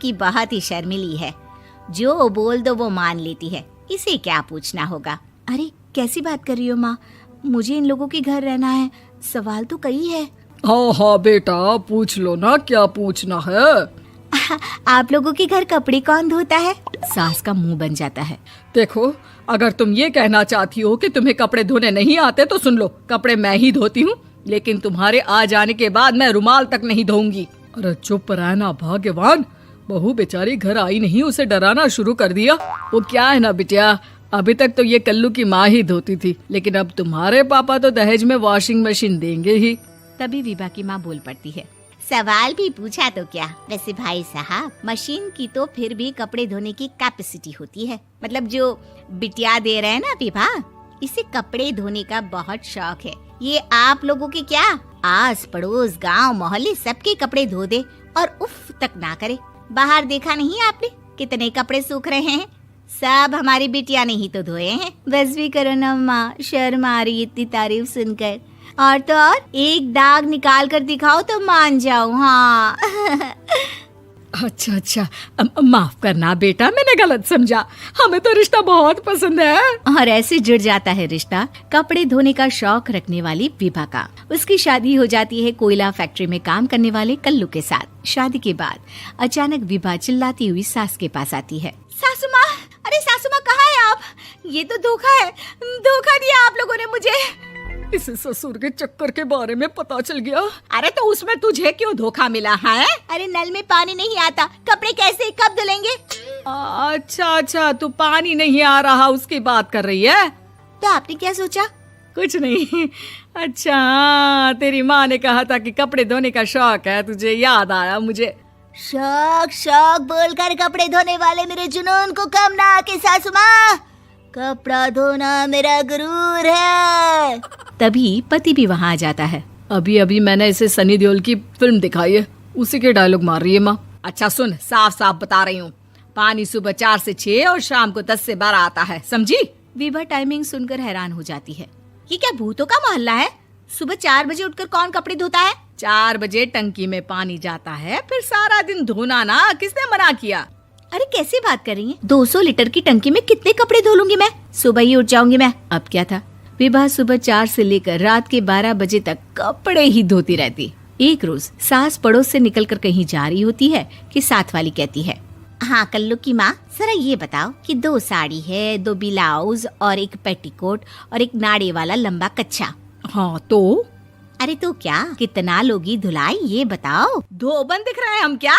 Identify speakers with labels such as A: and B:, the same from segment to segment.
A: की बहुत ही शर्मिली है, जो बोल दो वो मान लेती है, इसे क्या पूछना होगा।
B: अरे कैसी बात कर रही हो माँ, मुझे इन लोगों के घर रहना है, सवाल तो कई है।
C: हाँ हाँ बेटा, पूछ लो ना, क्या पूछना है।
B: आप लोगों के घर कपड़े कौन धोता है? सास का मुंह बन जाता है।
C: देखो, अगर तुम ये कहना चाहती हो कि तुम्हें कपड़े धोने नहीं आते तो सुन लो, कपड़े मैं ही धोती हूँ, लेकिन तुम्हारे आ जाने के बाद मैं रुमाल तक नहीं धोऊंगी। अरे चुप रहना भाग्यवान, बहू बेचारी घर आई नहीं, उसे डराना शुरू कर दिया। वो क्या है ना बिटिया, अभी तक तो ये कल्लू की माँ ही धोती थी, लेकिन अब तुम्हारे पापा तो दहेज में वॉशिंग मशीन देंगे ही।
B: तभी विभा की माँ बोल पड़ती है।
A: सवाल भी पूछा तो क्या, वैसे भाई साहब मशीन की तो फिर भी कपड़े धोने की कैपेसिटी होती है। मतलब जो बिटिया दे रहे हैं ना विभा, इसे कपड़े धोने का बहुत शौक है। ये आप लोगों के क्या, आस पड़ोस गांव मोहल्ले सबके कपड़े धो दे और उफ तक ना करे। बाहर देखा नहीं आपने कितने कपड़े सूख रहे हैं, सब हमारी बिटिया ने ही तो धोए हैं।
B: बस भी करो ना माँ, शर्म आ रही इतनी तारीफ सुनकर। और तो और एक दाग निकाल कर दिखाओ तो मान जाऊँ। हाँ
C: अच्छा, माफ करना बेटा, मैंने गलत समझा, हमें तो रिश्ता बहुत पसंद है।
B: और ऐसे जुड़ जाता है रिश्ता कपड़े धोने का शौक रखने वाली विभा का। उसकी शादी हो जाती है कोयला फैक्ट्री में काम करने वाले कल्लू के साथ। शादी के बाद अचानक विभा चिल्लाती हुई सास के पास आती है।
A: सासू माँ, अरे सासू माँ कहाँ है आप? ये तो धोखा है, धोखा दिया आप लोगों ने मुझे।
C: इसे ससुर के चक्कर के बारे में पता चल गया।
A: अरे तो उसमें तुझे क्यों धोखा मिला है? अरे नल में पानी नहीं आता, कपड़े कैसे कब धुलेंगे?
C: अच्छा, तू पानी नहीं आ रहा उसकी बात कर रही है।
B: तो आपने क्या सोचा?
C: कुछ नहीं। अच्छा, तेरी माँ ने कहा था कि कपड़े धोने का शौक है तुझे, याद आया मुझे।
A: शौक बोलकर कपड़े धोने वाले मेरे जुनून को कम ना आके सासू माँ, कपड़ा धोना मेरा गुरूर है।
B: तभी पति भी वहाँ आ जाता है।
C: अभी मैंने इसे सनी देओल की फिल्म दिखाई है, उसी के डायलॉग मार रही है माँ।
A: अच्छा सुन, साफ साफ बता रही हूँ, पानी सुबह 4 से 6 और शाम को 10 से 12 आता है, समझी?
B: विभा टाइमिंग सुनकर हैरान हो जाती है।
A: ये क्या भूतों का मोहल्ला है? सुबह 4 बजे उठकर कौन कपड़े धोता है? 4 बजे टंकी में पानी जाता है, फिर सारा दिन धोना ना, किसने मना किया?
B: अरे कैसी बात कर रही हैं? 200 लीटर की टंकी में कितने कपड़े धो लूंगी मैं, सुबह ही उठ जाऊंगी मैं। अब क्या था, विभा सुबह 4 से लेकर रात के 12 बजे तक कपड़े ही धोती रहती। एक रोज सास पड़ोस से निकलकर कहीं जा रही होती है कि साथ वाली कहती है,
A: हाँ कल्लू की माँ, जरा ये बताओ कि 2 साड़ी है, 2 ब्लाउज और एक पेटीकोट और एक नाड़े वाला लंबा कच्छा।
C: हाँ तो?
A: अरे तो क्या, कितना लोगी धुलाई ये बताओ। धोबन दिख रहे हैं हम क्या?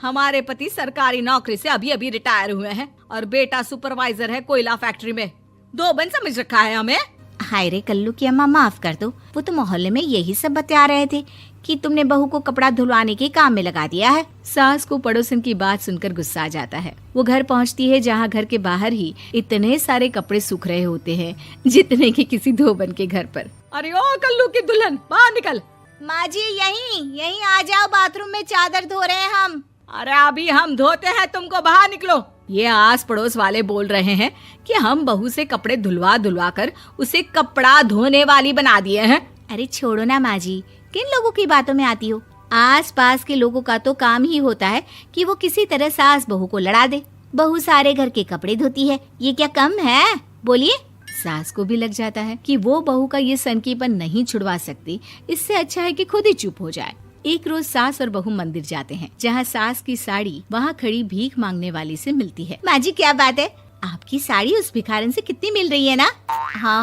A: हमारे पति सरकारी नौकरी से अभी रिटायर हुए हैं और बेटा सुपरवाइजर है कोयला फैक्ट्री में। धोबन समझ रखा है हमें?
B: हाय रे कल्लू की अम्मा, माफ कर दो, वो तो मोहल्ले में यही सब बता रहे थे कि तुमने बहू को कपड़ा धुलवाने के काम में लगा दिया है। सास को पड़ोसन की बात सुनकर गुस्सा आ जाता है। वो घर पहुंचती है जहां घर के बाहर ही इतने सारे कपड़े सूख रहे होते हैं जितने कि किसी धोबन के घर पर।
C: अरे ओ कल्लू की दुल्हन, बाहर निकल।
A: माँ जी यहीं आ जाओ, बाथरूम में चादर धो रहे हैं हम।
C: अरे अभी हम धोते हैं, तुमको बाहर निकलो।
A: ये आस पड़ोस वाले बोल रहे हैं कि हम बहू से कपड़े धुलवा कर उसे कपड़ा धोने वाली बना दिए हैं।
B: अरे छोड़ो ना माँ जी, किन लोगों की बातों में आती हो? आस पास के लोगों का तो काम ही होता है कि वो किसी तरह सास बहू को लड़ा दे। बहू सारे घर के कपड़े धोती है, ये क्या कम है? बोलिए। सास को भी लग जाता है कि वो बहू का ये सनकीपन नहीं छुड़वा सकती, इससे अच्छा है कि खुद ही चुप हो जाए। एक रोज सास और बहू मंदिर जाते हैं, जहाँ सास की साड़ी वहाँ खड़ी भीख मांगने वाली से मिलती है।
A: माँ जी क्या बात है,
B: आपकी साड़ी उस भिखारन से कितनी मिल रही है ना?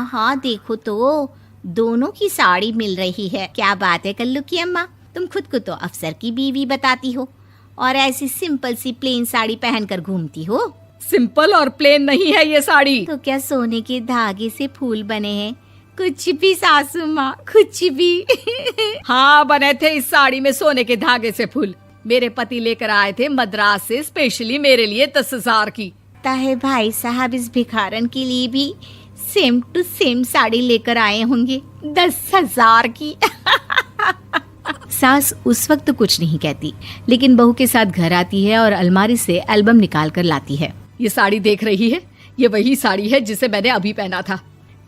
A: हाँ देखो तो दोनों की साड़ी मिल रही है। क्या बात है कल्लू की अम्मा, तुम खुद को तो अफसर की बीवी बताती हो और ऐसी सिंपल सी प्लेन साड़ी पहनकर घूमती हो।
C: सिंपल और प्लेन नहीं है ये साड़ी।
B: तो क्या सोने के धागे से फूल बने हैं? कुछ भी सासू माँ, कुछ भी।
C: हाँ बने थे इस साड़ी में सोने के धागे से फूल। मेरे पति लेकर आए थे मद्रास से स्पेशली मेरे लिए 10,000 की।
B: ताहे भाई साहब इस भिखारन के लिए भी सेम टू सेम साड़ी लेकर आए होंगे 10,000 की। सास उस वक्त कुछ नहीं कहती, लेकिन बहू के साथ घर आती है और अलमारी से एल्बम निकाल कर लाती है।
C: ये साड़ी देख रही है, ये वही साड़ी है जिसे मैंने अभी पहना था।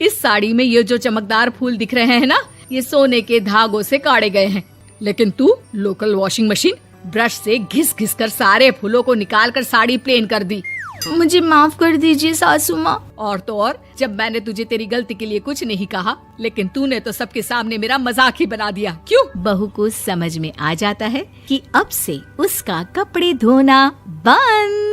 C: इस साड़ी में ये जो चमकदार फूल दिख रहे हैं ना, ये सोने के धागों से काढ़े गए हैं। लेकिन तू लोकल वॉशिंग मशीन ब्रश से घिस घिस कर सारे फूलों को निकाल कर साड़ी प्लेन कर दी।
B: मुझे माफ कर दीजिए सासू माँ।
C: और तो और, जब मैंने तुझे तेरी गलती के लिए कुछ नहीं कहा, लेकिन तूने तो सबके सामने मेरा मजाक ही बना दिया। क्यों?
B: बहू को समझ में आ जाता है कि अब से उसका कपड़े धोना बंद।